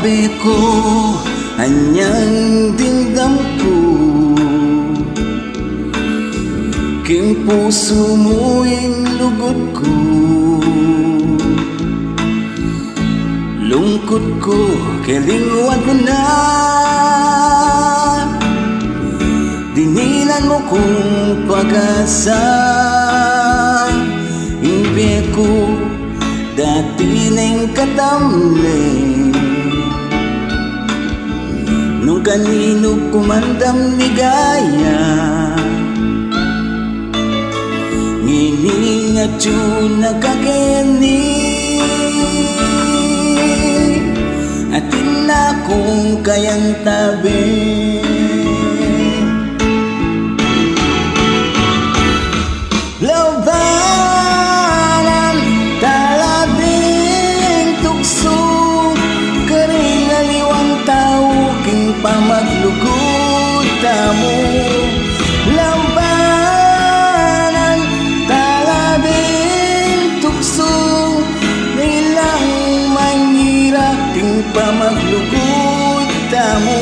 Abe ko, anyang dingdam ko, king puso mo inlugod ko. Lungkot ko, kilingwan ko na, dinilan mo kong pag-asa. Imbe ko, dati na'y katamlay, nung kanino kumandam ligaya. Ngining at yun nakakeni, atin na kung kayang tabi. Labanan, talabing tukso, karing aliwang tao, king pamaglugod tamo. Labanan, talabing tukso, nilang mangira, king pamaglugod tamo.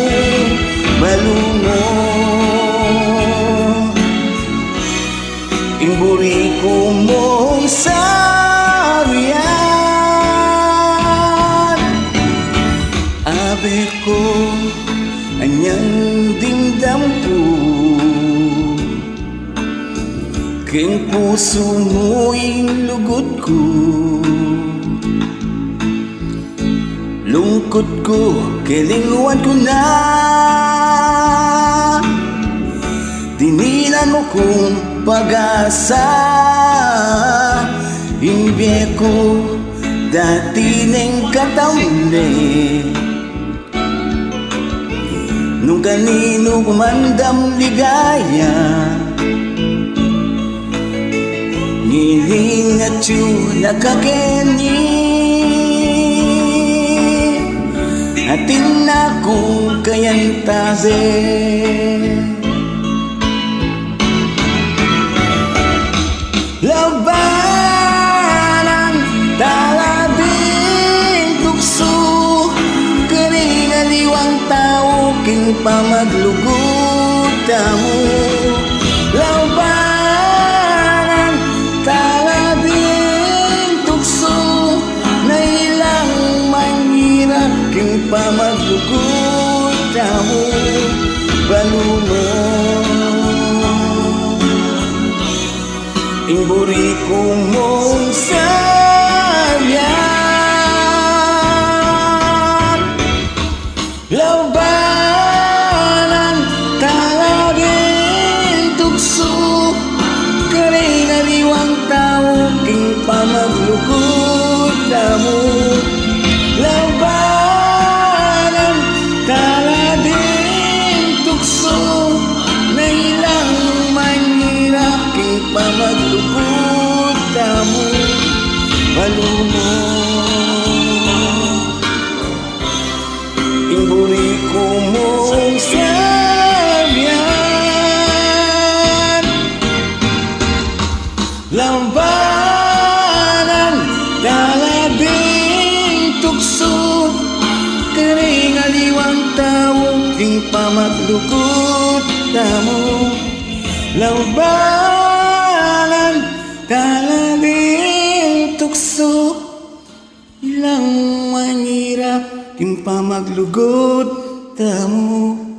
Balungo imburi ko mong sariyan. Abe ko, anyang dingdam ko, king puso mo inlugod ko. Lungkot ko, kilingwan ko na, dinilan mo kong pag-asa. Imbe ko, dati na'y katamlay, nung kanino kumandam ligaya. Ngiling at yun nakakeni, atin na kung kayang tabi. Labanan, talabing tukso, karing aliwang tao, king pamaglugod tamo. Labanan, talabing tukso, na ilang mangira, king pamaglugod tamo. Balungo imburi ko mong sariyan. Labanan, talaging tukso, karing aliwang tao, king pamaglugod tamo. Labanan, talaging tukso, na ilang mangira, king pamaglugod tamo. Balungo imburi ko mong sariyan. Labanan, talabing tukso, karing aliwang tao, king pamaglugod tamo. Labanan, talabing tukso, ilang mangira, king pamaglugod tamo.